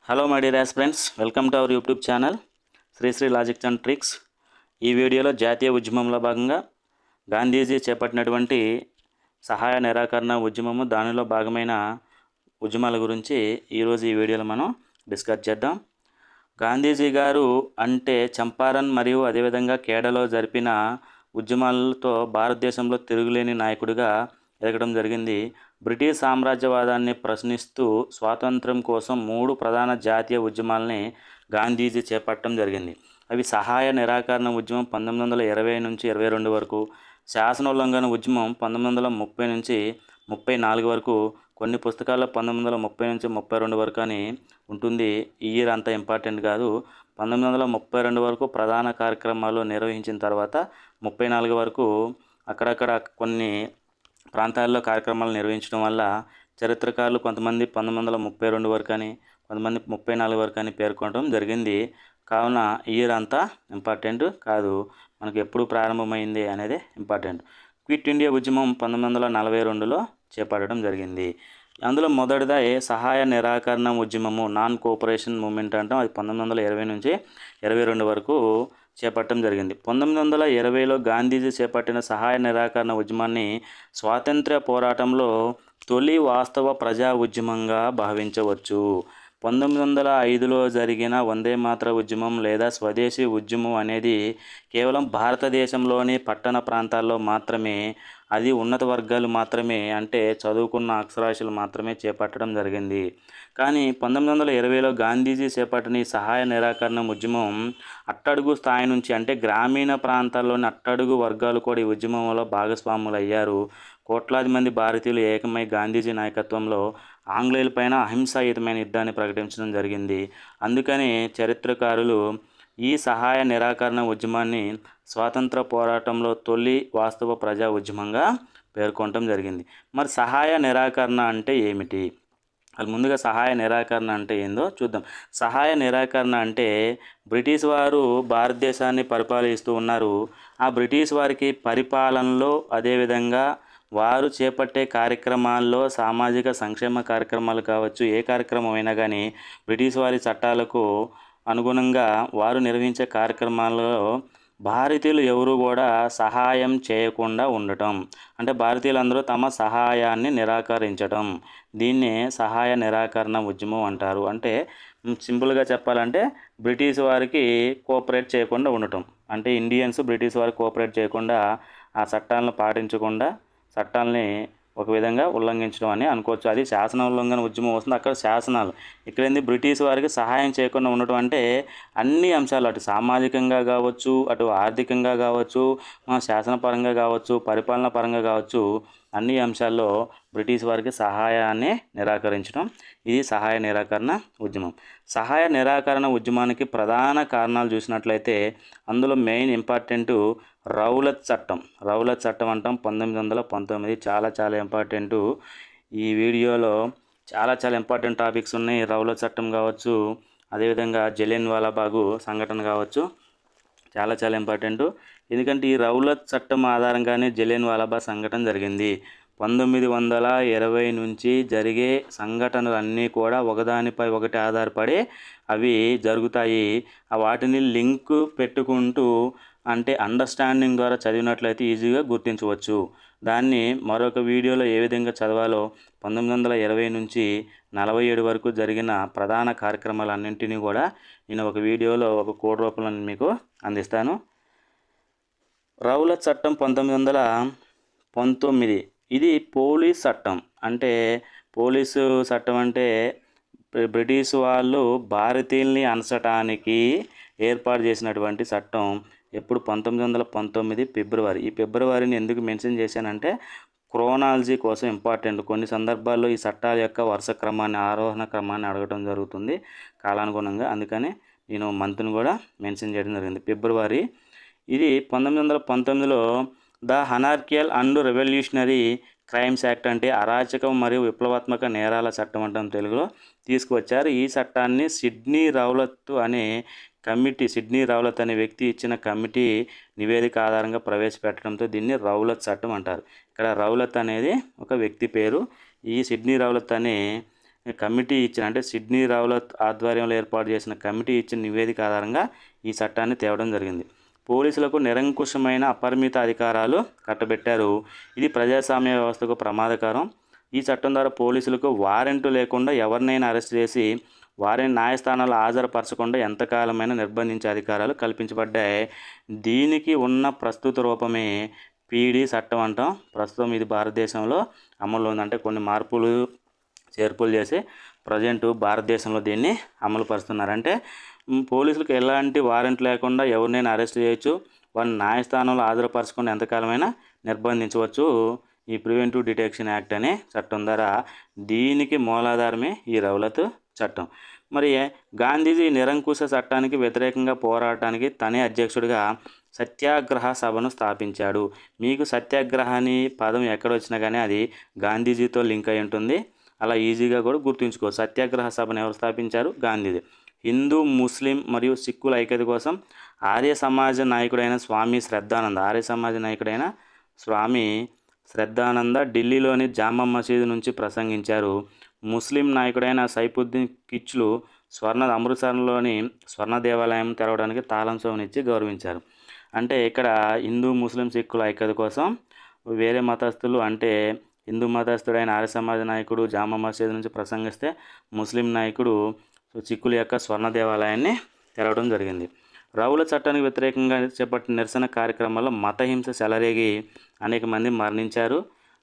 Hello my dear friends, welcome to our YouTube channel Sri logics and tricks. ఈ వీడియోలో జాతీయ ఉద్యమంలో భాగంగా గాంధీజీ చేపట్టినటువంటి సహాయ నిరాకరణ ఉద్యమము, దానిలో భాగమైన ఉద్యమాల గురించి ఈరోజు ఈ వీడియోలో మనం డిస్కస్ చేద్దాం. గాంధీజీ గారు అంటే చంపారన్ మరియు అదేవిధంగా కేడలో జరిపిన ఉద్యమాలతో భారతదేశంలో తిరుగులేని నాయకుడిగా ఎదగడం జరిగింది. బ్రిటిష్ సామ్రాజ్యవాదాన్ని ప్రశ్నిస్తూ స్వాతంత్ర్యం కోసం 3 ప్రధాన జాతీయ ఉద్యమాలని గాంధీజీ చేపట్టడం జరిగింది. అవి సహాయ నిరాకరణ ఉద్యమం 1920 నుంచి 22 వరకు, శాసనోల్లంఘన ఉద్యమం 1930 నుంచి 34 వరకు, కొన్ని పుస్తకాల్లో 1930 నుంచి 32 వరకు అని ఉంటుంది. ఈ ఇయర్ అంత ఇంపార్టెంట్ కాదు. 1932 వరకు ప్రధాన కార్యక్రమాలు నిర్వహించిన తర్వాత 34 వరకు అక్కడక్కడ కొన్ని ప్రాంతాల్లో కార్యక్రమాలు నిర్వహించడం వల్ల చరిత్రకారులు కొంతమంది 1932 వరకు అని, కొంతమంది 34 వరకు అని పేర్కొనడం జరిగింది. కావున ఇయర్ అంతా ఇంపార్టెంట్ కాదు, మనకు ఎప్పుడు ప్రారంభమైంది అనేది ఇంపార్టెంట్. క్విట్ ఇండియా ఉద్యమం 1942లో చేపట్టడం జరిగింది. అందులో మొదటిదా సహాయ నిరాకరణ ఉద్యమము, నాన్ కోఆపరేషన్ మూమెంట్ అంటాం. అది 1920 నుంచి 22 వరకు చేపట్టడం జరిగింది. 1920లో గాంధీజీ చేపట్టిన సహాయ నిరాకరణ ఉద్యమాన్ని స్వాతంత్ర్య పోరాటంలో తొలి వాస్తవ ప్రజా ఉద్యమంగా భావించవచ్చు. 1905లో జరిగిన వందే మాతర ఉద్యమం లేదా స్వదేశీ ఉద్యమం అనేది కేవలం భారతదేశంలోని పట్టణ ప్రాంతాల్లో మాత్రమే, అది ఉన్నత వర్గాలు మాత్రమే, అంటే చదువుకున్న అక్షరాస్యులు మాత్రమే చేపట్టడం జరిగింది. కానీ 1920లో గాంధీజీ చేపట్టిన ఈ సహాయ నిరాకరణ ఉద్యమం అట్టడుగు స్థాయి నుంచి, అంటే గ్రామీణ ప్రాంతాల్లోని అట్టడుగు వర్గాలు కూడా ఈ ఉద్యమంలో భాగస్వాములు అయ్యారు. కోట్లాది మంది భారతీయులు ఏకమై గాంధీజీ నాయకత్వంలో ఆంగ్లేయులపైన అహింసాయుతమైన యుద్ధాన్ని ప్రకటించడం జరిగింది. అందుకని చరిత్రకారులు ఈ సహాయ నిరాకరణ ఉద్యమాన్ని స్వాతంత్ర పోరాటంలో తొలి వాస్తవ ప్రజా ఉద్యమంగా పేర్కొనడం జరిగింది. మరి సహాయ నిరాకరణ అంటే ఏమిటి? అది ముందుగా సహాయ నిరాకరణ అంటే ఏందో చూద్దాం. సహాయ నిరాకరణ అంటే బ్రిటిష్ వారు భారతదేశాన్ని పరిపాలిస్తూ ఉన్నారు. ఆ బ్రిటిష్ వారికి పరిపాలనలో, అదేవిధంగా వారు చేపట్టే కార్యక్రమాల్లో, సామాజిక సంక్షేమ కార్యక్రమాలు కావచ్చు, ఏ కార్యక్రమం అయినా కానీ బ్రిటిష్ వారి చట్టాలకు అనుగుణంగా వారు నిర్వహించే కార్యక్రమాల్లో భారతీయులు ఎవరు కూడా సహాయం చేయకుండా ఉండటం, అంటే భారతీయులందరూ తమ సహాయాన్ని నిరాకరించడం, దీన్నే సహాయ నిరాకరణ ఉద్యమం అంటారు. అంటే సింపుల్గా చెప్పాలంటే బ్రిటిష్ వారికి కోఆపరేట్ చేయకుండా ఉండటం, అంటే ఇండియన్స్ బ్రిటిష్ వారికి కోఆపరేట్ చేయకుండా, ఆ చట్టాలను పాటించకుండా, చట్టాలని ఒక విధంగా ఉల్లంఘించడం అని అనుకోవచ్చు. అది శాసన ఉల్లంఘన ఉద్యమం వస్తుంది. అక్కడ శాసనాలు, ఇక్కడేంది బ్రిటిష్ వారికి సహాయం చేయకుండా ఉండటం అంటే అన్ని అంశాలు, అటు సామాజికంగా కావచ్చు, అటు ఆర్థికంగా కావచ్చు, శాసనపరంగా కావచ్చు, పరిపాలన పరంగా కావచ్చు, అన్ని అంశాల్లో బ్రిటిష్ వారికి సహాయాన్ని నిరాకరించడం, ఇది సహాయ నిరాకరణ ఉద్యమం. సహాయ నిరాకరణ ఉద్యమానికి ప్రధాన కారణాలు చూసినట్లయితే అందులో మెయిన్ ఇంపార్టెంటు రౌలత్ చట్టం. రౌలత్ చట్టం అంటాం 1919. చాలా ఇంపార్టెంటు. ఈ వీడియోలో చాలా ఇంపార్టెంట్ టాపిక్స్ ఉన్నాయి. రౌలత్ చట్టం కావచ్చు, అదేవిధంగా జలియన్ వాలాబాగ్ సంఘటన కావచ్చు, చాలా ఇంపార్టెంటు. ఎందుకంటే ఈ రౌలత్ చట్టం ఆధారంగానే జలియన్ వాలాబాగ్ సంఘటన జరిగింది. 1920 నుంచి జరిగే సంఘటనలన్నీ కూడా ఒకదానిపై ఒకటి ఆధారపడి అవి జరుగుతాయి. వాటిని లింక్ పెట్టుకుంటూ, అంటే అండర్స్టాండింగ్ ద్వారా చదివినట్లయితే ఈజీగా గుర్తించవచ్చు. దాన్ని మరొక వీడియోలో ఏ విధంగా చదవాలో 1920 నుంచి 47 వరకు జరిగిన ప్రధాన కార్యక్రమాలన్నింటినీ కూడా నేను ఒక వీడియోలో ఒక కోడ్ రూపంలో మీకు అందిస్తాను. రౌలత్ చట్టం 1919 ఇది పోలీస్ చట్టం. అంటే పోలీసు చట్టం అంటే బ్రిటిష్ వాళ్ళు భారతీయుల్ని అనసటానికి ఏర్పాటు చేసినటువంటి చట్టం. ఎప్పుడు 1919 ఫిబ్రవరి. ఈ ఫిబ్రవరిని ఎందుకు మెన్షన్ చేశానంటే క్రోనాలజీ కోసం ఇంపార్టెంట్. కొన్ని సందర్భాల్లో ఈ చట్టాల యొక్క వరుస క్రమాన్ని, ఆరోహణ క్రమాన్ని అడగడం జరుగుతుంది కాలానుగుణంగా, అందుకని నేను మంత్ని కూడా మెన్షన్ చేయడం జరిగింది. ఫిబ్రవరి. ఇది 1919లో the anarchical and revolutionary crimes act, అంటే అరాచకం మరియు విప్లవాత్మక నేరాల చట్టం అంటాం తెలుగులో, తీసుకువచ్చారు. ఈ చట్టాన్ని సిడ్నీ రౌలత్ అనే వ్యక్తి ఇచ్చిన కమిటీ నివేదిక ఆధారంగా ప్రవేశపెట్టడంతో దీన్ని రౌలత్ చట్టం అంటారు. ఇక్కడ రౌలత్ అనేది ఒక వ్యక్తి పేరు. ఈ సిడ్నీ రౌలత్ అనే కమిటీ ఇచ్చిన అంటే సిడ్నీ రౌలత్ ఆధ్వర్యంలో ఏర్పాటు చేసిన కమిటీ ఇచ్చిన నివేదిక ఆధారంగా ఈ చట్టాన్ని తేవడం జరిగింది. పోలీసులకు నిరంకుశమైన అపరిమిత అధికారాలు కట్టబెట్టారు. ఇది ప్రజాస్వామ్య వ్యవస్థకు ప్రమాదకరం. ఈ చట్టం ద్వారా పోలీసులకు వారెంటు లేకుండా ఎవరినైనా అరెస్ట్ చేసి వారిని న్యాయస్థానాల్లో హాజరుపరచకుండా ఎంతకాలమైనా నిర్బంధించే అధికారాలు కల్పించబడ్డాయి. దీనికి ఉన్న ప్రస్తుత రూపమే పీడీ చట్టం అంటాం. ప్రస్తుతం ఇది భారతదేశంలో అమల్లో ఉంది. అంటే కొన్ని మార్పులు చేర్పులు చేసి ప్రజెంట్ భారతదేశంలో దీన్ని అమలు పరుస్తున్నారు. అంటే పోలీసులకు ఎలాంటి వారెంట్ లేకుండా ఎవరినైనా అరెస్ట్ చేయొచ్చు, వారిని న్యాయస్థానంలో హాజరుపరచకుండా ఎంతకాలమైనా నిర్బంధించవచ్చు. ఈ ప్రివెంటివ్ డిటెక్షన్ యాక్ట్ అనే చట్టం ద్వారా దీనికి మూలాధారమే ఈ రౌలత్ చట్టం. మరి గాంధీజీ నిరంకుశ చట్టానికి వ్యతిరేకంగా పోరాటానికి తనే అధ్యక్షుడిగా సత్యాగ్రహ సభను స్థాపించాడు. మీకు సత్యాగ్రహ అని పదం ఎక్కడొచ్చినా కానీ అది గాంధీజీతో లింక్ అయి ఉంటుంది. అలా ఈజీగా కూడా గుర్తుంచుకో. సత్యాగ్రహ సభను ఎవరు స్థాపించారు? గాంధీజీ. హిందూ, ముస్లిం మరియు సిక్కుల ఐక్యత కోసం ఆర్య సమాజ నాయకుడైన స్వామి శ్రద్ధానంద ఢిల్లీలోని జామా మసీదు నుంచి ప్రసంగించారు. ముస్లిం నాయకుడైన సైఫుద్దీన్ కిచ్లు అమృత్సర్లోని స్వర్ణ దేవాలయం తెరవడానికి తాళం చెవినిచ్చి గౌరవించారు. అంటే ఇక్కడ హిందూ, ముస్లిం, సిక్కుల ఐక్యత కోసం వేరే మతస్థులు అంటే హిందూ మతస్థుడైన ఆర్య సమాజ నాయకుడు జామా మసీదు నుంచి ప్రసంగిస్తే ముస్లిం నాయకుడు సిక్కుల యొక్క స్వర్ణ దేవాలయాన్ని తెరవడం జరిగింది. రౌలత్ చట్టానికి వ్యతిరేకంగా చేపట్టిన నిరసన కార్యక్రమాల్లో మతహింస చెలరేగి అనేక మంది మరణించారు.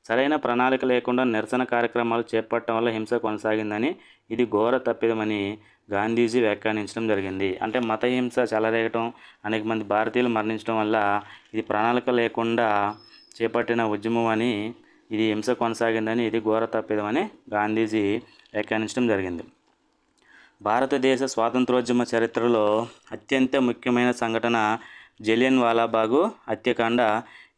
సరైన ప్రణాళిక లేకుండా నిరసన కార్యక్రమాలు చేపట్టడం వల్ల హింస కొనసాగిందని, ఇది ఘోర తప్పిదమని గాంధీజీ వ్యాఖ్యానించడం జరిగింది. అంటే మతహింస చెలరేగటం, అనేక మంది భారతీయులు మరణించడం వల్ల ఇది ప్రణాళిక లేకుండా చేపట్టిన ఉద్యమం అని, ఇది హింస కొనసాగిందని, ఇది ఘోర తప్పిదమని గాంధీజీ వ్యాఖ్యానించడం జరిగింది. భారతదేశ స్వాతంత్రోద్యమ చరిత్రలో అత్యంత ముఖ్యమైన సంఘటన జలియన్ వాలాబాగ్ హత్యాకాండ.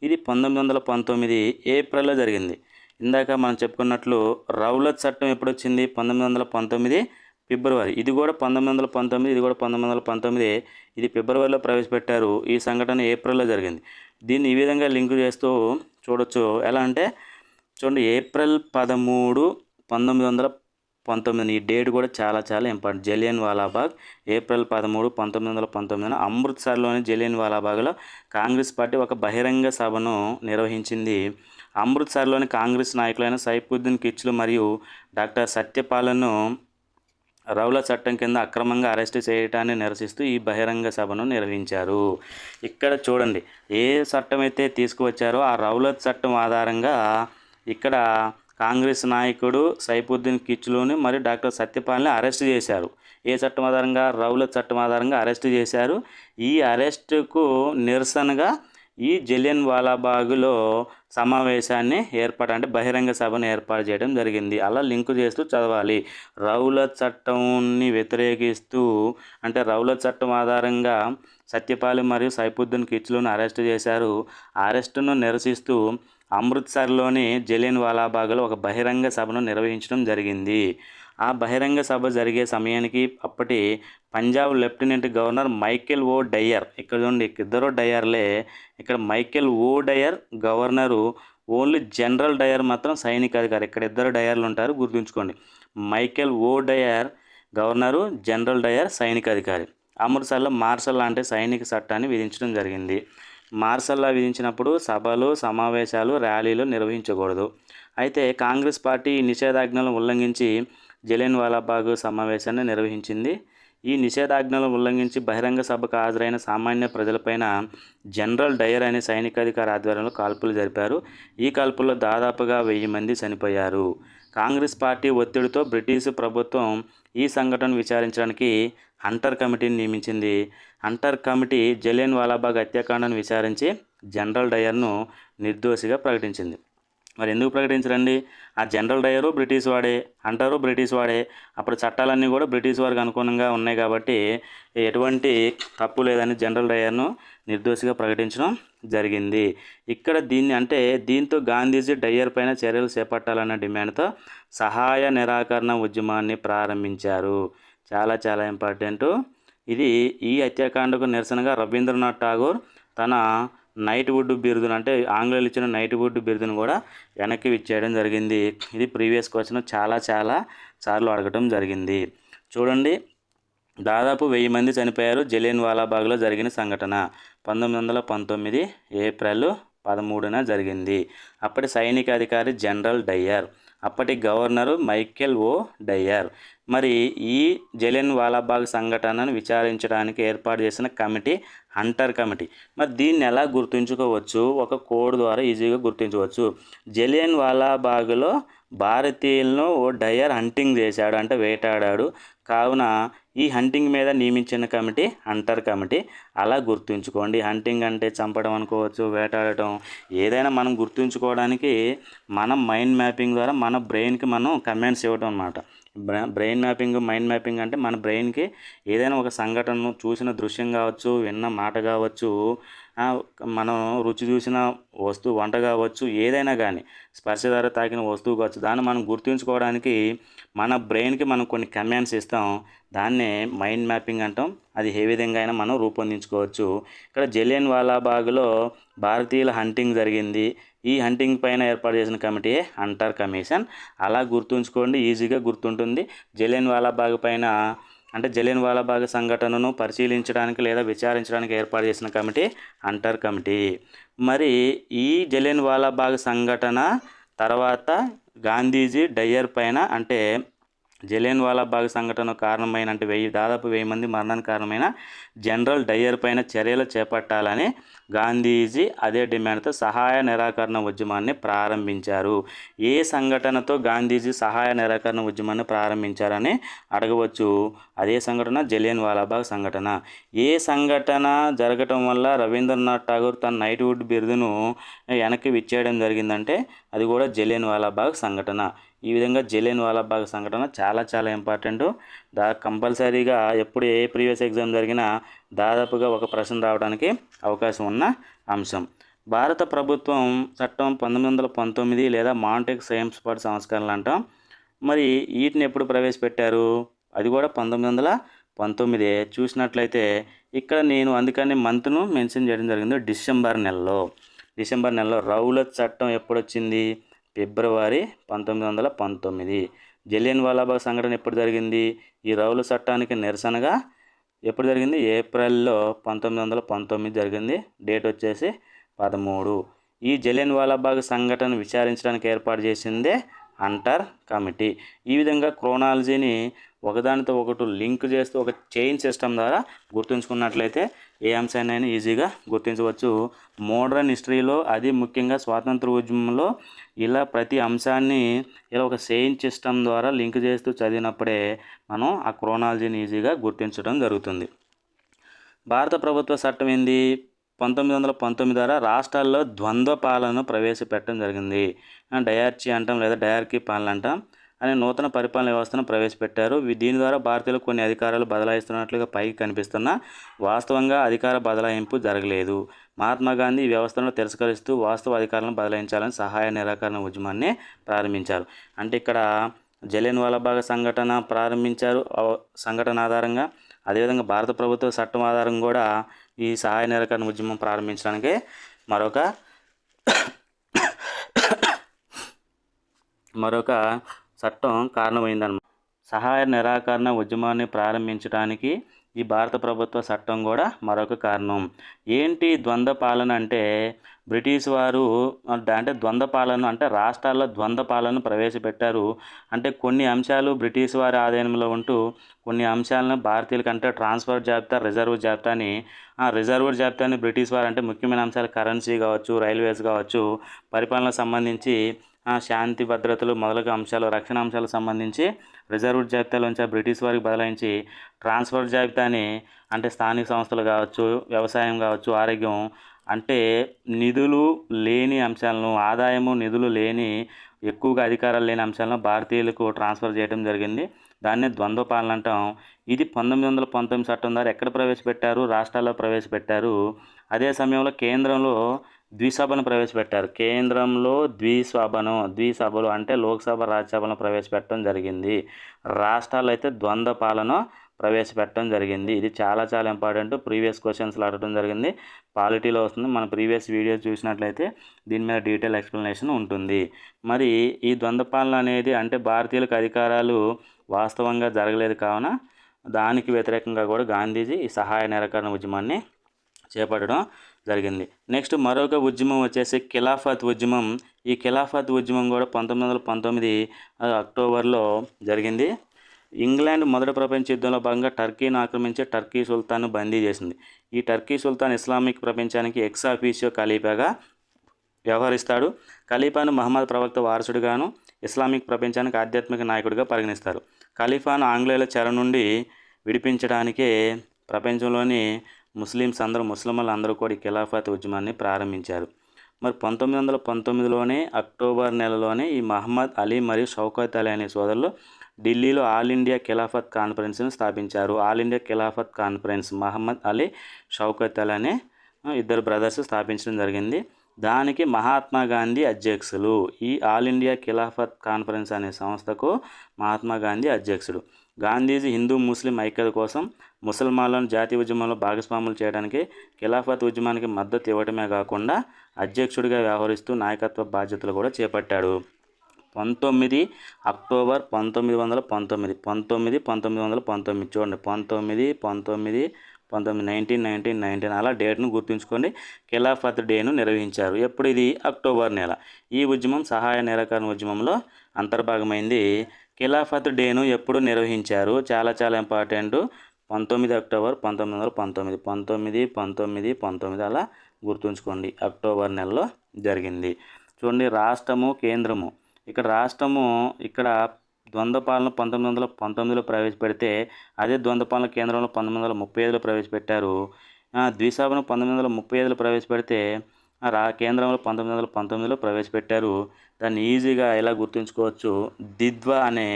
ఇది 1919 ఏప్రిల్లో జరిగింది. ఇందాక మనం చెప్పుకున్నట్లు రౌలత్ చట్టం ఎప్పుడు వచ్చింది? 1919 ఫిబ్రవరి. ఇది కూడా 1919, ఇది కూడా 1919. ఇది ఫిబ్రవరిలో ప్రవేశపెట్టారు. ఈ సంఘటన ఏప్రిల్లో జరిగింది. దీన్ని ఈ విధంగా లింక్ చేస్తూ చూడొచ్చు. ఎలా అంటే చూడండి, ఏప్రిల్ 13, 1919. ఈ డేట్ కూడా చాలా చాలా ఇంపార్టెంట్. జలియన్ వాలాబాగ్ ఏప్రిల్ 13, 1919 అమృత్సర్లోని జలియన్ వాలాబాగ్లో కాంగ్రెస్ పార్టీ ఒక బహిరంగ సభను నిర్వహించింది. అమృత్సర్లోని కాంగ్రెస్ నాయకులైన సైఫుద్దీన్ కిచ్లు మరియు డాక్టర్ సత్యపాల్ను రౌలత్ చట్టం కింద అక్రమంగా అరెస్టు చేయడాన్ని నిరసిస్తూ ఈ బహిరంగ సభను నిర్వహించారు. ఇక్కడ చూడండి, ఏ చట్టం అయితే తీసుకువచ్చారో ఆ రౌలత్ చట్టం ఆధారంగా ఇక్కడ కాంగ్రెస్ నాయకుడు సైఫుద్దీన్ కిచ్లుని మరియు డాక్టర్ సత్యపాల్ని అరెస్ట్ చేశారు. ఏ చట్టం ఆధారంగా? రౌలత్ చట్టం ఆధారంగా అరెస్ట్ చేశారు. ఈ అరెస్టుకు నిరసనగా ఈ జలియన్ వాలాబాగ్లో సమావేశాన్ని అంటే బహిరంగ సభను ఏర్పాటు చేయడం జరిగింది. అలా లింకు చేస్తూ చదవాలి. రౌలత్ చట్టాన్ని వ్యతిరేకిస్తూ అంటే రౌలత్ చట్టం ఆధారంగా సత్యపాల్ మరియు సైఫుద్దీన్ కిచ్లును అరెస్ట్ చేశారు. అరెస్టును నిరసిస్తూ అమృత్సర్లోని జలియన్ వాలాబాగ్లో ఒక బహిరంగ సభను నిర్వహించడం జరిగింది. ఆ బహిరంగ సభ జరిగే సమయానికి అప్పటి Punjab lieutenant governor Michael O Dyer, ఇక్కడ చూడండి ఇద్దరు డయర్లే, ఇక్కడ Michael O Dyer governor, only general Dyer మాత్రం సైనికాధికారి. ఇక్కడ ఇద్దరు డయర్లు ఉంటారు, గుర్తుంచుకోండి. Michael O Dyer governor, general Dyer సైనికాధికారి. అమృత్సర్లో మార్షల్ అంటే సైనిక చట్టాన్ని విధించడం జరిగింది. మార్షల్లా విధించినప్పుడు సభలు, సమావేశాలు, ర్యాలీలు నిర్వహించకూడదు. అయితే కాంగ్రెస్ పార్టీ నిషేధాజ్ఞలను ఉల్లంఘించి జలియన్ వాలాబాగ్ సమావేశాన్ని నిర్వహించింది. ఈ నిషేధాజ్ఞలను ఉల్లంఘించి బహిరంగ సభకు హాజరైన సామాన్య ప్రజలపైన జనరల్ డయర్ అనే సైనికాధికారి ఆధ్వర్యంలో కాల్పులు జరిపారు. ఈ కాల్పుల్లో దాదాపుగా 1000 మంది చనిపోయారు. కాంగ్రెస్ పార్టీ ఒత్తిడితో బ్రిటిష్ ప్రభుత్వం ఈ సంఘటనను విచారించడానికి హంటర్ కమిటీని నియమించింది. హంటర్ కమిటీ జలియన్ వాలాబాగ్ హత్యాకాండను విచారించి జనరల్ డయర్ను నిర్దోషిగా ప్రకటించింది. మరి ఎందుకు ప్రకటించరండి? ఆ జనరల్ డయరు బ్రిటిష్ వాడే, హంటరు బ్రిటిష్ వాడే. అప్పుడు చట్టాలన్నీ కూడా బ్రిటిష్ వారికి అనుగుణంగా ఉన్నాయి కాబట్టి ఎటువంటి తప్పు లేదని జనరల్ డయర్ను నిర్దోషిగా ప్రకటించడం జరిగింది. ఇక్కడ దీంతో గాంధీజీ డయర్ పైన చర్యలు చేపట్టాలన్న డిమాండ్తో సహాయ నిరాకరణ ఉద్యమాన్ని ప్రారంభించారు. చాలా చాలా ఇంపార్టెంటు. ఈ హత్యాకాండకు నిరసనగా రవీంద్రనాథ్ ఠాగూర్ తన నైట్వుడ్ బిరుదును అంటే ఆంగ్లేయులు ఇచ్చిన నైట్వుడ్ బిరుదును కూడా వెనక్కి ఇచ్చేయడం జరిగింది. ఇది ప్రీవియస్ క్వశ్చన్ చాలా సార్లు అడగటం జరిగింది. చూడండి, దాదాపు 1000 మంది చనిపోయారు జలియన్వాలాబాగ్లో జరిగిన సంఘటన 1919 ఏప్రిల్ 13న జరిగింది. అప్పటి సైనిక అధికారి జనరల్ డయ్యర్, అప్పటి గవర్నరు మైకేల్ ఓ డయ్యర్. మరి ఈ జలియన్వాలాబాగ్ సంఘటనను విచారించడానికి ఏర్పాటు చేసిన కమిటీ హంటర్ కమిటీ. మరి దీన్ని ఎలా గుర్తుంచుకోవచ్చు? ఒక కోడ్ ద్వారా ఈజీగా గుర్తించవచ్చు. జలియన్వాలాబాగ్లో భారతీయులను ఓ డయ్యర్ హంటింగ్ చేశాడు, అంటే వేటాడాడు. కావున ఈ హంటింగ్ మీద నియమించిన కమిటీ హంటర్ కమిటీ. అలా గుర్తుంచుకోండి. హంటింగ్ అంటే చంపడం అనుకోవచ్చు, వేటాడటం, ఏదైనా మనం గుర్తుంచుకోవడానికి మనం మైండ్ మ్యాపింగ్ ద్వారా మన బ్రెయిన్కి మనం కమాండ్స్ ఇవ్వడం అన్నమాట. బ్రెయిన్ మ్యాపింగ్, మైండ్ మ్యాపింగ్ అంటే మన బ్రెయిన్కి ఏదైనా ఒక సంఘటనను చూసిన దృశ్యం కావచ్చు, విన్న మాట కావచ్చు, మనం రుచి చూసిన వస్తువు, వంట కావచ్చు, ఏదైనా కానీ స్పర్శ ద్వారా తాకిన వస్తువు కావచ్చు, దాన్ని మనం గుర్తుంచుకోవడానికి మన బ్రెయిన్కి మనం కొన్ని కమాండ్స్ ఇస్తాం. దాన్నే మైండ్ మ్యాపింగ్ అంటాం. అది ఏ విధంగా అయినా మనం రూపొందించుకోవచ్చు. ఇక్కడ జలియన్వాలాబాగ్లో భారతీయుల హంటింగ్ జరిగింది. ఈ హంటింగ్ పైన ఏర్పాటు చేసిన కమిటీ హంటర్ కమిషన్. అలా గుర్తుంచుకోండి, ఈజీగా గుర్తుంటుంది. జలియన్వాలాబాగ్ పైన అంటే జలియన్వాలాబాగ్ సంఘటనను పరిశీలించడానికి లేదా విచారించడానికి ఏర్పాటు చేసిన కమిటీ హంటర్ కమిటీ. మరి ఈ జలియన్వాలాబాగ్ సంఘటన తర్వాత గాంధీజీ డయ్యర్ పైన, అంటే జలియన్వాలాబాగ్ సంఘటన కారణమైన, అంటే దాదాపు 1000 మంది మరణానికి కారణమైన జనరల్ డయ్యర్ పైన చర్యలు చేపట్టాలని గాంధీజీ అదే డిమాండ్తో సహాయ నిరాకరణ ఉద్యమాన్ని ప్రారంభించారు. ఏ సంఘటనతో గాంధీజీ సహాయ నిరాకరణ ఉద్యమాన్ని ప్రారంభించారని అడగవచ్చు. అదే సంఘటన జలియన్వాలాబాగ్ సంఘటన. ఏ సంఘటన జరగటం వల్ల రవీంద్రనాథ్ ఠాగూర్ తన నైట్వుడ్ బిరుదును వెనక్కి ఇచ్చేయడం జరిగిందంటే అది కూడా జలియన్వాలాబాగ్ సంఘటన. ఈ విధంగా జలియన్వాలాబాగ్ సంఘటన చాలా ఇంపార్టెంట్. కంపల్సరీగా ఎప్పుడు ఏ ప్రీవియస్ ఎగ్జామ్ జరిగినా దాదాపుగా ఒక ప్రశ్న రావడానికి అవకాశం ఉన్న అంశం. భారత ప్రభుత్వం చట్టం 1919 లేదా మాంటెక్ సేమ్స్ఫర్డ్ సంస్కరణలు అంటాం. మరి వీటిని ఎప్పుడు ప్రవేశపెట్టారు? అది కూడా 1919. చూసినట్లయితే ఇక్కడ నేను అందుకని మంత్ను మెన్షన్ చేయడం జరిగింది. డిసెంబర్ నెలలో. రౌలత్ చట్టం ఎప్పుడు వచ్చింది? ఫిబ్రవరి 1919. జలియన్వాలాబాగ్ సంఘటన ఎప్పుడు జరిగింది? ఈ రౌలత్ చట్టానికి నిరసనగా ఎప్పుడు జరిగింది? ఏప్రిల్లో 1919 జరిగింది. డేట్ వచ్చేసి 13. ఈ జలియన్వాలాబాగ్ సంఘటన విచారించడానికి ఏర్పాటు చేసిందే హంటర్ కమిటీ. ఈ విధంగా క్రోనాలజీని ఒకదానితో ఒకటి లింక్ చేస్తూ ఒక చైన్ సిస్టమ్ ద్వారా గుర్తుంచుకున్నట్లయితే ఏ అంశాన్ని ఈజీగా గుర్తించవచ్చు. మోడర్న్ హిస్టరీలో, అది ముఖ్యంగా స్వాతంత్ర ఉద్యమంలో ఇలా ప్రతి అంశాన్ని ఇలా ఒక చైన్ సిస్టమ్ ద్వారా లింక్ చేస్తూ చదివినప్పుడే మనం ఆ క్రోనాలజీని ఈజీగా గుర్తించడం జరుగుతుంది. భారత ప్రభుత్వ చట్టం ఏంది? 1919 ద్వారా రాష్ట్రాల్లో ద్వంద్వ పాలనను ప్రవేశపెట్టడం జరిగింది. డయార్చీ అంటాం లేదా డయార్కీ పాలన అంటాం అనే నూతన పరిపాలన వ్యవస్థను ప్రవేశపెట్టారు. దీని ద్వారా భారతీయులకు కొన్ని అధికారాలు బదలాయిస్తున్నట్లుగా పైకి కనిపిస్తున్నా వాస్తవంగా అధికార బదలాయింపు జరగలేదు. మహాత్మా గాంధీ ఈ వ్యవస్థను తిరస్కరిస్తూ వాస్తవ అధికారాలను బదలాయించాలని సహాయ నిరాకరణ ఉద్యమాన్ని ప్రారంభించారు. అంటే ఇక్కడ జలియన్వాలాబాగ్ సంఘటన ప్రారంభించారు. సంఘటన ఆధారంగా అదేవిధంగా భారత ప్రభుత్వ చట్టం ఆధారంగా కూడా ఈ సహాయ నిరాకరణ ఉద్యమం ప్రారంభించడానికి మరొక చట్టం కారణమైందన్నమాట. సహాయ నిరాకరణ ఉద్యమాన్ని ప్రారంభించడానికి ఈ భారత ప్రభుత్వ చట్టం కూడా మరొక కారణం. ఏంటి ద్వంద్వ పాలన అంటే? బ్రిటిష్ వారు అంటే ద్వంద్వ పాలన అంటే రాష్ట్రాల్లో ద్వంద్వ పాలన ప్రవేశపెట్టారు. అంటే కొన్ని అంశాలు బ్రిటిష్ వారి ఆధీనంలో ఉంటూ కొన్ని అంశాలను భారతీయుల కంటే ట్రాన్స్ఫర్ జాబితా, రిజర్వ్ జాబితాని రిజర్వ్డ్ జాబితాని బ్రిటిష్ వారు అంటే ముఖ్యమైన అంశాలు కరెన్సీ కావచ్చు, రైల్వేస్ కావచ్చు, పరిపాలనకు సంబంధించి శాంతి భద్రతలు మొదలగు అంశాలు, రక్షణ అంశాలకు సంబంధించి రిజర్వ్డ్ జాబితాలోంచి బ్రిటిష్ వారికి బదలాయించి ట్రాన్స్ఫర్ జాబితాని అంటే స్థానిక సంస్థలు కావచ్చు, వ్యవసాయం కావచ్చు, ఆరోగ్యం అంటే నిధులు లేని అంశాలను, ఆదాయము నిధులు లేని ఎక్కువగా అధికారాలు లేని అంశాలను భారతీయులకు ట్రాన్స్ఫర్ చేయడం జరిగింది. దాన్నే ద్వంద్వ పాలన అంటాం. ఇది 1919 చట్టం ద్వారా ఎక్కడ ప్రవేశపెట్టారు? రాష్ట్రాల్లో ప్రవేశపెట్టారు. అదే సమయంలో కేంద్రంలో ద్విసభను ప్రవేశపెట్టారు. కేంద్రంలో ద్విసభలు అంటే లోక్సభ, రాజ్యసభను ప్రవేశపెట్టడం జరిగింది. రాష్ట్రాల్లో అయితే ద్వంద్వ పాలన ప్రవేశపెట్టడం జరిగింది. ఇది చాలా చాలా ఇంపార్టెంట్. ప్రీవియస్ క్వశ్చన్స్లో అడగడం జరిగింది, పాలిటీలో వస్తుంది. మన ప్రీవియస్ వీడియో చూసినట్లయితే దీని మీద డీటెయిల్ ఎక్స్ప్లెనేషన్ ఉంటుంది. మరి ఈ ద్వంద్వ పాలన అనేది అంటే భారతీయులకు అధికారాలు వాస్తవంగా జరగలేదు కావున దానికి వ్యతిరేకంగా కూడా గాంధీజీ ఈ సహాయ నిరాకరణ ఉద్యమాన్ని చేపట్టడం జరిగింది. నెక్స్ట్ మరొక ఉద్యమం వచ్చేసి ఖిలాఫత్ ఉద్యమం. ఈ ఖిలాఫత్ ఉద్యమం కూడా 1919 అక్టోబర్లో జరిగింది. ఇంగ్లాండ్ మొదటి ప్రపంచ యుద్ధంలో భాగంగా టర్కీని ఆక్రమించి టర్కీ సుల్తాన్ను బందీ చేసింది. ఈ టర్కీ సుల్తాన్ ఇస్లామిక్ ప్రపంచానికి ఎక్స్ ఆఫీషియో ఖలీఫాగా వ్యవహరిస్తాడు. ఖలీఫాను మహమ్మద్ ప్రవక్త వారసుడిగాను, ఇస్లామిక్ ప్రపంచానికి ఆధ్యాత్మిక నాయకుడిగా పరిగణిస్తారు. ఖలీఫాను ఆంగ్లేయుల చెర నుండి విడిపించడానికే ప్రపంచంలోని ముస్లింలు అందరూ కూడా ఈ ఖిలాఫత్ ఉద్యమాన్ని ప్రారంభించారు. మరి 1919లోనే అక్టోబర్ నెలలోనే ఈ మహమ్మద్ అలీ మరియు షౌకత్ అలీ అనే సోదరులు ఢిల్లీలో ఆల్ ఇండియా ఖిలాఫత్ కాన్ఫరెన్స్ను స్థాపించారు. All India Khilafat conference Mohammad Ali, Shaukat Ali అనే ఇద్దరు బ్రదర్స్ స్థాపించడం జరిగింది. దానికి మహాత్మా గాంధీ అధ్యక్షులు. ఈ ఆల్ ఇండియా ఖిలాఫత్ కాన్ఫరెన్స్ అనే సంస్థకు మహాత్మా గాంధీ అధ్యక్షుడు. గాంధీజీ హిందూ ముస్లిం ఐక్యత కోసం ముసల్మాన్లను జాతీయ ఉద్యమంలో భాగస్వాములు చేయడానికి ఖిలాఫత్ ఉద్యమానికి మద్దతు ఇవ్వడమే కాకుండా అధ్యక్షుడిగా వ్యవహరిస్తూ నాయకత్వ బాధ్యతలు కూడా చేపట్టాడు. 19 అక్టోబర్ 1919 చూడండి, 1919 అలా డేట్ను గుర్తుంచుకోండి. ఖిలాఫత్ డేను నిర్వహించారు. ఎప్పుడు? ఇది అక్టోబర్ నెల. ఈ ఉద్యమం సహాయ నిరాకరణ ఉద్యమంలో అంతర్భాగమైంది. ఖిలాఫత్ డేను ఎప్పుడు నిర్వహించారు? చాలా చాలా ఇంపార్టెంట్. 19 అక్టోబర్ 1919 అలా గుర్తుంచుకోండి. అక్టోబర్ నెలలో జరిగింది. చూడండి, రాష్ట్రము కేంద్రము. ఇక్కడ రాష్ట్రము ఇక్కడ ద్వంద్వ పాలన 1919లో ప్రవేశపెడితే అదే ద్వంద్వ పాలన కేంద్రంలో 1935లో ప్రవేశపెట్టారు. ద్విసభను 1935లో ప్రవేశపెడితే కేంద్రంలో 1919లో ప్రవేశపెట్టారు. దాన్ని ఈజీగా ఎలా గుర్తుంచుకోవచ్చు? ద్విత్వ అనే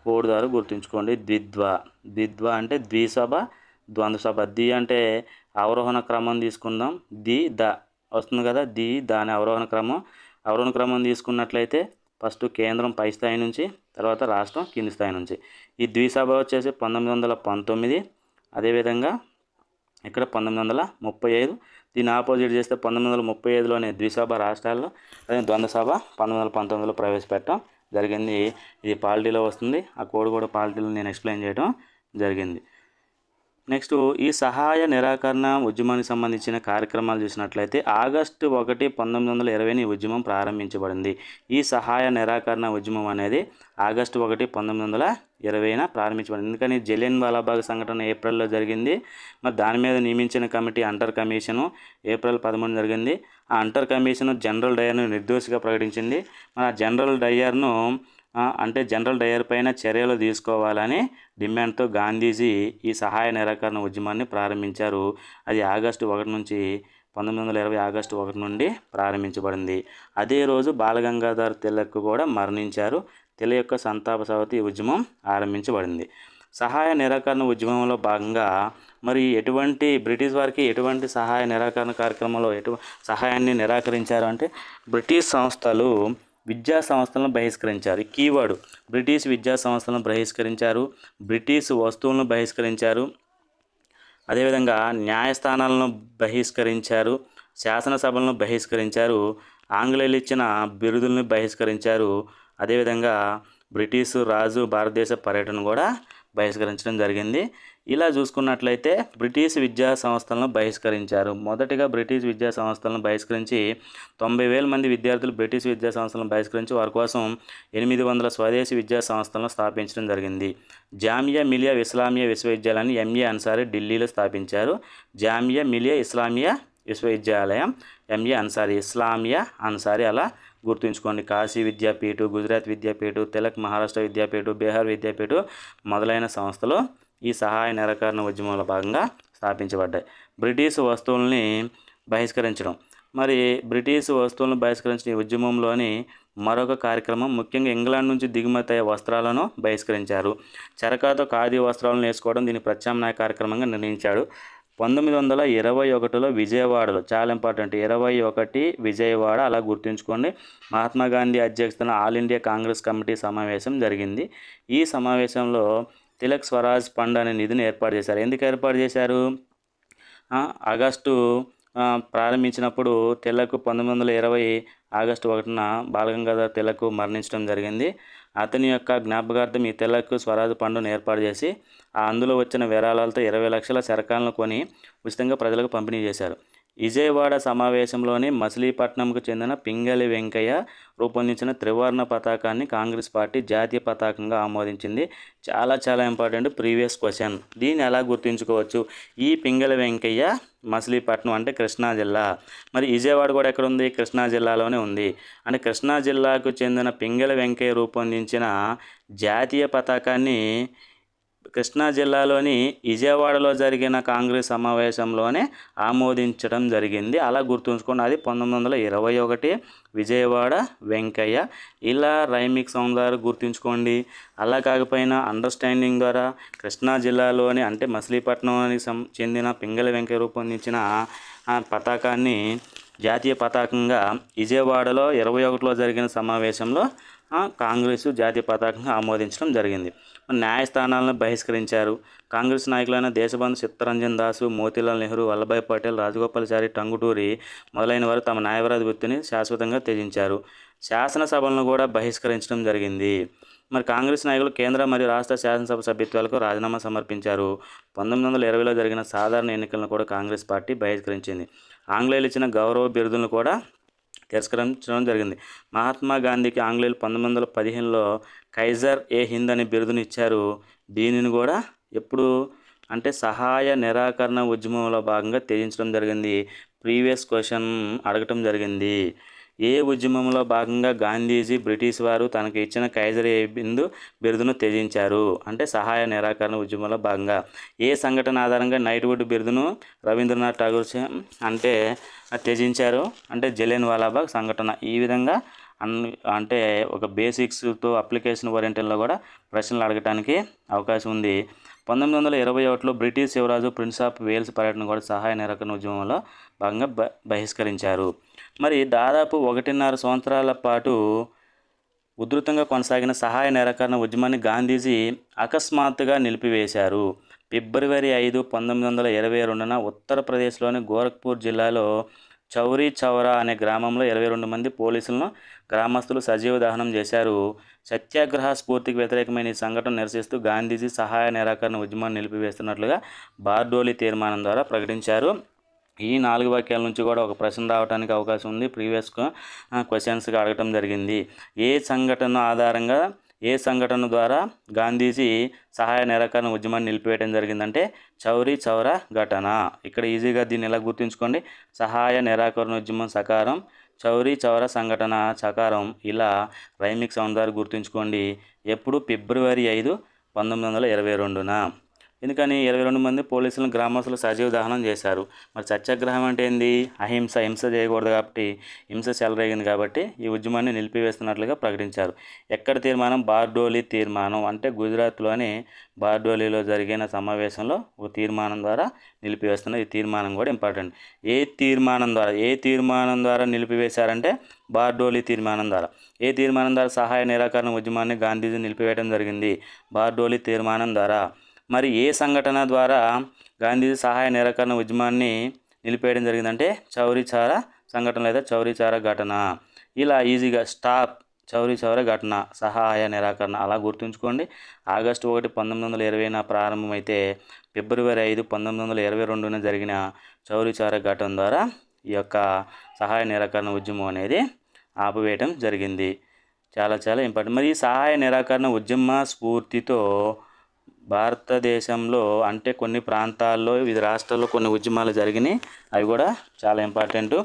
కోడ్ ద్వారా గుర్తుంచుకోండి. ద్విత్వ అంటే ద్విసభ, ద్వంద్వ సభ. ది అంటే అవరోహణ క్రమం తీసుకుందాం. ద వస్తుంది కదా, ద అనే అవరోహణ క్రమం తీసుకున్నట్లయితే ఫస్ట్ కేంద్రం పై స్థాయి నుంచి, తర్వాత రాష్ట్రం కింది స్థాయి నుంచి. ఈ ద్విసభ వచ్చేసి 1919, అదేవిధంగా ఇక్కడ 1935. దీన్ని ఆపోజిట్ చేస్తే 1935లోనే ద్విసభ రాష్ట్రాల్లో, అదే ద్వంద్వ సభ 1919లో ప్రవేశపెట్టడం జరిగింది. ఇది పాలిటీలో వస్తుంది. ఆ కోడ్ కూడా పాలిటీలో నేను ఎక్స్ప్లెయిన్ చేయడం జరిగింది. నెక్స్ట్, ఈ సహాయ నిరాకరణ ఉద్యమానికి సంబంధించిన కార్యక్రమాలు చూసినట్లయితే ఆగస్టు 1, 1920 ఈ ఉద్యమం ప్రారంభించబడింది. ఈ సహాయ నిరాకరణ ఉద్యమం అనేది ఆగస్టు 1, 1920 ప్రారంభించబడింది. ఎందుకని? జలియన్ వాలాబాగ్ సంఘటన ఏప్రిల్లో జరిగింది. మరి దాని మీద నియమించిన కమిటీ అంటర్ కమిషను ఏప్రిల్ 13 జరిగింది. ఆ అంటర్ కమిషన్ జనరల్ డయర్ను నిర్దోషిగా ప్రకటించింది. మన జనరల్ డయర్ పైన చర్యలు తీసుకోవాలని డిమాండ్తో గాంధీజీ ఈ సహాయ నిరాకరణ ఉద్యమాన్ని ప్రారంభించారు. అది ఆగస్టు 1 నుంచి 1920 ఆగస్టు 1 నుండి ప్రారంభించబడింది. అదే రోజు బాలగంగాధర్ తిలక్ కూడా మరణించారు. తిలక్ యొక్క సంతాప సభతో ఈ ఉద్యమం ఆరంభించబడింది. సహాయ నిరాకరణ ఉద్యమంలో భాగంగా మరి బ్రిటిష్ వారికి ఎటువంటి సహాయ నిరాకరణ కార్యక్రమంలో సహాయాన్ని నిరాకరించారు అంటే బ్రిటిష్ సంస్థలు విద్యా సంస్థలను బహిష్కరించారు. కీవర్డ్ బ్రిటిష్ విద్యా సంస్థలను బహిష్కరించారు, బ్రిటిష్ వస్తువులను బహిష్కరించారు, అదేవిధంగా న్యాయస్థానాలను బహిష్కరించారు, శాసనసభలను బహిష్కరించారు, ఆంగ్లేయులు ఇచ్చిన బిరుదులను బహిష్కరించారు. అదేవిధంగా బ్రిటిష్ రాజు భారతదేశ పర్యటన కూడా బహిష్కరించడం జరిగింది. ఇలా చూసుకున్నట్లయితే బ్రిటిష్ విద్యా సంస్థలను బహిష్కరించారు. మొదటిగా బ్రిటిష్ విద్యా సంస్థలను బహిష్కరించి 90,000 మంది విద్యార్థులు బ్రిటిష్ విద్యా సంస్థలను బహిష్కరించి వారి కోసం 800 స్వదేశీ విద్యా సంస్థలను స్థాపించడం జరిగింది. జామియా మిలియా ఇస్లామియా విశ్వవిద్యాలయాన్ని ఎంఏ అన్సారీ ఢిల్లీలో స్థాపించారు. జామియా మిలియా ఇస్లామియా విశ్వవిద్యాలయం, ఎంఏ అన్సారీ, ఇస్లామియా అన్సారీ అలా గుర్తుంచుకోండి. కాశీ విద్యాపీఠ, గుజరాత్ విద్యాపీఠ, తిలక్ మహారాష్ట్ర విద్యాపీఠ, బీహార్ విద్యాపీఠ మొదలైన సంస్థలు ఈ సహాయ నిరాకరణ ఉద్యమంలో భాగంగా స్థాపించబడ్డాయి. బ్రిటిష్ వస్తువుల్ని బహిష్కరించడం. మరి బ్రిటిష్ వస్తువులను బహిష్కరించిన ఈ ఉద్యమంలోని మరొక కార్యక్రమం ముఖ్యంగా ఇంగ్లాండ్ నుంచి దిగుమతి అయ్యే వస్త్రాలను బహిష్కరించారు. చరకాతో ఖాదీ వస్త్రాలను వేసుకోవడం దీని ప్రత్యామ్నాయ కార్యక్రమంగా నిర్ణయించాడు. 1921లో విజయవాడలో, చాలా ఇంపార్టెంట్, 21 విజయవాడ అలా గుర్తుంచుకోండి, మహాత్మా గాంధీ అధ్యక్షతన ఆల్ ఇండియా కాంగ్రెస్ కమిటీ సమావేశం జరిగింది. ఈ సమావేశంలో తిలక్ స్వరాజ్ ఫండ్ అనే నిధిని ఏర్పాటు చేశారు. ఎందుకు ఏర్పాటు చేశారు? ఆగస్టు ప్రారంభించినప్పుడు తిలక్ 1920 ఆగస్టు 1న బాలగంగాధర్ తిలక్ మరణించడం జరిగింది. అతని యొక్క జ్ఞాపకార్థం ఈ తిలక్ స్వరాజ్ ఫండ్ను ఏర్పాటు చేసి అందులో వచ్చిన విరాళాలతో 20 లక్షల శరకాలను కొని ఉచితంగా ప్రజలకు పంపిణీ చేశారు. విజయవాడ సమావేశంలోని మచిలీపట్నంకు చెందిన పింగళి వెంకయ్య రూపొందించిన త్రివర్ణ పతాకాన్ని కాంగ్రెస్ పార్టీ జాతీయ పతాకంగా ఆమోదించింది. చాలా ఇంపార్టెంట్ ప్రీవియస్ క్వశ్చన్. దీన్ని ఎలా గుర్తుంచుకోవచ్చు? ఈ పింగళి వెంకయ్య మచిలీపట్నం అంటే కృష్ణా జిల్లా. మరి విజయవాడ కూడా ఎక్కడ ఉంది? కృష్ణా జిల్లాలోనే ఉంది. అంటే కృష్ణా జిల్లాకు చెందిన పింగళి వెంకయ్య రూపొందించిన జాతీయ పతాకాన్ని కృష్ణా జిల్లాలోని విజయవాడలో జరిగిన కాంగ్రెస్ సమావేశంలోనే ఆమోదించడం జరిగింది. అలా గుర్తుంచుకోండి. అది 1921 విజయవాడ వెంకయ్య. ఇలా రైమింగ్ సౌండ్ ద్వారా గుర్తుంచుకోండి. అలా కాకపోయినా అండర్స్టాండింగ్ ద్వారా కృష్ణా జిల్లాలోని అంటే మచిలీపట్నానికి చెందిన పింగళి వెంకయ్య రూపొందించిన పతాకాన్ని జాతీయ పతాకంగా విజయవాడలో 21లో జరిగిన సమావేశంలో కాంగ్రెస్ జాతీయ పతాకంగా ఆమోదించడం జరిగింది. న్యాయస్థానాలను బహిష్కరించారు. కాంగ్రెస్ నాయకులైన దేశబంధు చిత్తరంజన్ దాసు, మోతీలాల్ నెహ్రూ, వల్లభాయ్ పటేల్, రాజగోపాలాచారి, టంగుటూరి మొదలైన వారు తమ న్యాయవాద వృత్తిని శాశ్వతంగా త్యజించారు. శాసనసభలను కూడా బహిష్కరించడం జరిగింది. మరి కాంగ్రెస్ నాయకులు కేంద్ర మరియు రాష్ట్ర శాసనసభ సభ్యత్వాలకు రాజీనామా సమర్పించారు. 1920లో జరిగిన సాధారణ ఎన్నికలను కూడా కాంగ్రెస్ పార్టీ బహిష్కరించింది. ఆంగ్లేయులు ఇచ్చిన గౌరవ బిరుదులను కూడా తిరస్కరించడం జరిగింది. మహాత్మా గాంధీకి ఆంగ్లేయులు 1915లో కైజర్ ఏ హింద్ అనే బిరుదును ఇచ్చారు. దీనిని కూడా ఎప్పుడు అంటే సహాయ నిరాకరణ ఉద్యమంలో భాగంగా త్యజించడం జరిగింది. ప్రీవియస్ క్వశ్చన్ అడగటం జరిగింది. ఏ ఉద్యమంలో భాగంగా గాంధీజీ బ్రిటిష్ వారు తనకు ఇచ్చిన కైజర్ ఏ హింద్ బిరుదును త్యజించారు? అంటే సహాయ నిరాకరణ ఉద్యమంలో భాగంగా. ఏ సంఘటన ఆధారంగా నైట్వుడ్ బిరుదును రవీంద్రనాథ్ ఠాగూర్ అంటే త్యజించారు? అంటే జలియన్ వాలాబాగ్ సంఘటన. ఈ విధంగా అంటే ఒక బేసిక్స్తో అప్లికేషన్ ఓరియంటెడ్లో కూడా ప్రశ్నలు అడగటానికి అవకాశం ఉంది. 1921లో బ్రిటిష్ యువరాజు ప్రిన్స్ ఆఫ్ వేల్స్ పర్యటన కూడా సహాయ నిరాకరణ ఉద్యమంలో భాగంగా బహిష్కరించారు. మరి దాదాపు 1.5 సంవత్సరాల పాటు ఉధృతంగా కొనసాగిన సహాయ నిరాకరణ ఉద్యమాన్ని గాంధీజీ అకస్మాత్తుగా నిలిపివేశారు. ఫిబ్రవరి 5, 1922న ఉత్తరప్రదేశ్లోని గోరఖ్పూర్ జిల్లాలో చౌరీ చౌరా అనే గ్రామంలో 22 మంది పోలీసులను గ్రామస్తులు సజీవ దహనం చేశారు. సత్యాగ్రహ స్ఫూర్తికి వ్యతిరేకమైన ఈ సంఘటన నిరసిస్తూ గాంధీజీ సహాయ నిరాకరణ ఉద్యమాన్ని నిలిపివేస్తున్నట్లుగా బార్డోలి తీర్మానం ద్వారా ప్రకటించారు. ఈ 4 వాక్యాల నుంచి కూడా ఒక ప్రశ్న రావడానికి అవకాశం ఉంది. ప్రీవియస్ క్వశ్చన్స్గా అడగటం జరిగింది. ఏ సంఘటన ద్వారా గాంధీజీ సహాయ నిరాకరణ ఉద్యమాన్ని నిలిపివేయడం జరిగిందంటే చౌరీ చౌరా ఘటన. ఇక్కడ ఈజీగా దీన్ని ఎలా గుర్తుంచుకోండి. సహాయ నిరాకరణ ఉద్యమం సకారం, చౌరీ చౌరా సంఘటన చకారం. ఇలా రైమింగ్ సౌండ్ ద్వారా గుర్తుంచుకోండి. ఎప్పుడు? ఫిబ్రవరి 5, 1922న. ఎందుకని 22 మంది పోలీసులను గ్రామస్తులు సజీవ దహనం చేశారు. మరి సత్యాగ్రహం అంటే ఏంది? అహింస. హింస చేయకూడదు కాబట్టి హింస చెలరేగింది కాబట్టి ఈ ఉద్యమాన్ని నిలిపివేస్తున్నట్లుగా ప్రకటించారు. ఎక్కడ తీర్మానం? బార్డోలి తీర్మానం. అంటే గుజరాత్లోని బార్డోలీలో జరిగిన సమావేశంలో ఒక తీర్మానం ద్వారా నిలిపివేస్తున్నారు. ఈ తీర్మానం కూడా ఇంపార్టెంట్. ఏ తీర్మానం ద్వారా నిలిపివేశారంటే బార్డోలి తీర్మానం ద్వారా. ఏ తీర్మానం ద్వారా సహాయ నిరాకరణ ఉద్యమాన్ని గాంధీజీ నిలిపివేయడం జరిగింది? బార్డోలి తీర్మానం ద్వారా. మరి ఏ సంఘటన ద్వారా గాంధీజీ సహాయ నిరాకరణ ఉద్యమాన్ని నిలిపేయడం జరిగిందంటే చౌరీ చౌరా సంఘటన లేదా చౌరీ చౌరా ఘటన. ఇలా ఈజీగా స్టాప్ చౌరీ చౌరా ఘటన, సహాయ నిరాకరణ అలా గుర్తుంచుకోండి. ఆగస్టు 1, 1920న ప్రారంభమైతే ఫిబ్రవరి 5, 1922న జరిగిన చౌరీ చౌరా ఘటన ద్వారా ఈ యొక్క సహాయ నిరాకరణ ఉద్యమం అనేది ఆపివేయడం జరిగింది. చాలా ఇంపార్టెంట్. మరి ఈ సహాయ నిరాకరణ ఉద్యమ స్ఫూర్తితో భారతదేశంలో అంటే కొన్ని ప్రాంతాల్లో వివిధ రాష్ట్రాల్లో కొన్ని ఉద్యమాలు జరిగినాయి. అవి కూడా చాలా ఇంపార్టెంట్.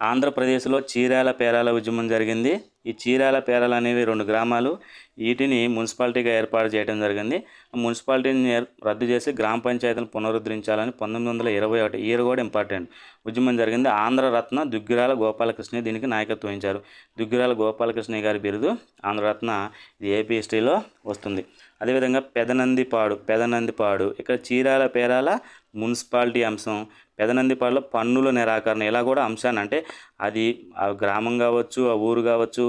ఆంధ్రప్రదేశ్లో చీరాల పేరాల ఉద్యమం జరిగింది. ఈ చీరాల పేరాలు అనేవి 2 గ్రామాలు. వీటిని మున్సిపాలిటీగా ఏర్పాటు చేయడం జరిగింది. మున్సిపాలిటీని రద్దు చేసి గ్రామ పంచాయతీలను పునరుద్ధరించాలని 1921 ఇయర్ కూడా ఇంపార్టెంట్ ఉద్యమం జరిగింది. ఆంధ్రరత్న దుగ్గిరాల గోపాలకృష్ణ దీనికి నాయకత్వం వహించారు. దుగ్గిరాల గోపాలకృష్ణ గారి బిరుదు ఆంధ్రరత్న. ఇది ఏపీ హిస్టరీలో వస్తుంది. అదేవిధంగా పెదనందిపాడు ఇక్కడ చీరాల పేరాల మున్సిపాలిటీ అంశం. పెదనందిపాడులో పన్నుల నిరాకరణ ఇలా కూడా అంశాన్ని అంటే అది ఆ గ్రామం కావచ్చు, ఆ ఊరు కావచ్చు,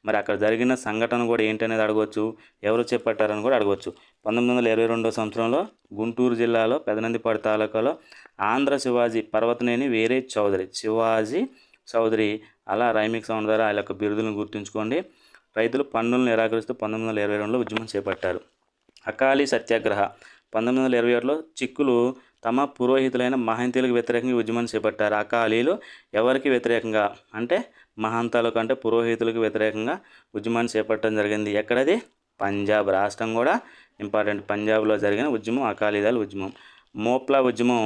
మరి అక్కడ జరిగిన సంఘటన కూడా ఏంటనేది అడగవచ్చు, ఎవరు చేపట్టారని కూడా అడగవచ్చు. 1922 సంవత్సరంలో గుంటూరు జిల్లాలో పెదనందిపాడు తాలూకాలో ఆంధ్ర శివాజీ పర్వతనేని వీరే శివాజీ చౌదరి అలా రైమింగ్ సౌండ్ ద్వారా ఆయన యొక్క బిరుదులను గుర్తుంచుకోండి. రైతులు పన్నులను నిరాకరిస్తూ 1922లో ఉద్యమం చేపట్టారు. అకాలీ సత్యాగ్రహ 1927లో చిక్కులు తమ పురోహితులైన మహంతీలకు వ్యతిరేకంగా ఉద్యమం చేపట్టారు. అకాలీలు ఎవరికి వ్యతిరేకంగా అంటే మహంతాలకు అంటే పురోహితులకు వ్యతిరేకంగా ఉద్యమాన్ని చేపట్టడం జరిగింది. ఎక్కడది? పంజాబ్ రాష్ట్రం కూడా ఇంపార్టెంట్. పంజాబ్లో జరిగిన ఉద్యమం అకాలీదళ ఉద్యమం. మోప్లా ఉద్యమం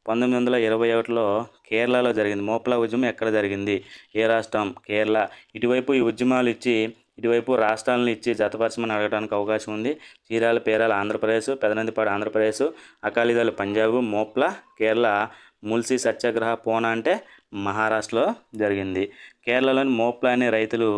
1921లో కేరళలో జరిగింది. మోప్లా ఉద్యమం ఎక్కడ జరిగింది? ఏ రాష్ట్రం? కేరళ. ఇటువైపు ఈ ఉద్యమాలు ఇచ్చి ఇటువైపు రాష్ట్రాలను ఇచ్చి జతపరచమని అడగడానికి అవకాశం ఉంది. చీరాల పేరాల ఆంధ్రప్రదేశ్, పెదనందిపాడు ఆంధ్రప్రదేశ్, అకాలీదళ పంజాబ్, మోప్లా కేరళ, ముల్సీ సత్యాగ్రహ పూనా అంటే మహారాష్ట్రలో జరిగింది. కేరళలోని మోప్లా అనే రైతులు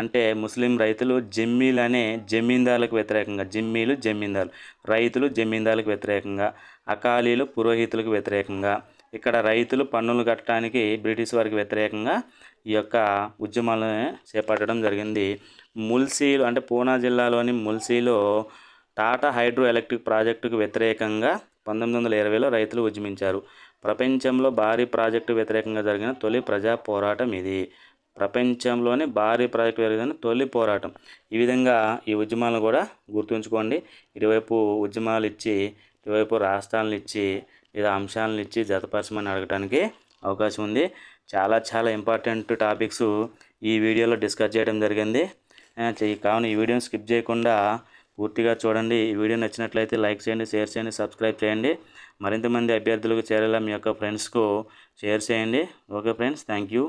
అంటే ముస్లిం రైతులు జమ్మీలు అనే జమీందారులకు వ్యతిరేకంగా, జిమ్మీలు జమీందారులు, రైతులు జమీందారులకు వ్యతిరేకంగా, అకాలీలు పురోహితులకు వ్యతిరేకంగా, ఇక్కడ రైతులు పన్నులు కట్టడానికి బ్రిటిష్ వారికి వ్యతిరేకంగా ఈ యొక్క ఉద్యమాలను చేపట్టడం జరిగింది. ముల్సీలు అంటే పూనా జిల్లాలోని ముల్సీలో టాటా హైడ్రో ఎలక్ట్రిక్ ప్రాజెక్టుకు వ్యతిరేకంగా 1920లో రైతులు ఉద్యమించారు. ప్రపంచంలో భారీ ప్రాజెక్టు వ్యతిరేకంగా జరిగిన తొలి ప్రజా పోరాటం ఇది. ప్రపంచంలోని భారీ ప్రాజెక్టు జరిగిన తొలి పోరాటం. ఈ విధంగా ఈ ఉద్యమాలను కూడా గుర్తుంచుకోండి. ఇటువైపు ఉద్యమాలు ఇచ్చి ఇటువైపు రాష్ట్రాలను ఇచ్చి లేదా అంశాలను ఇచ్చి జతపరచమని అడగడానికి అవకాశం ఉంది. చాలా ఇంపార్టెంట్ టాపిక్స్ ఈ వీడియోలో డిస్కస్ చేయడం జరిగింది. కావున ఈ వీడియోని స్కిప్ చేయకుండా పూర్తిగా చూడండి. ఈ వీడియో నచ్చినట్లయితే లైక్ చేయండి, షేర్ చేయండి, సబ్స్క్రైబ్ చేయండి. మరింత మంది అభ్యర్థులకు చేరేలా మీ యొక్క ఫ్రెండ్స్కు షేర్ చేయండి. Okay friends, thank you.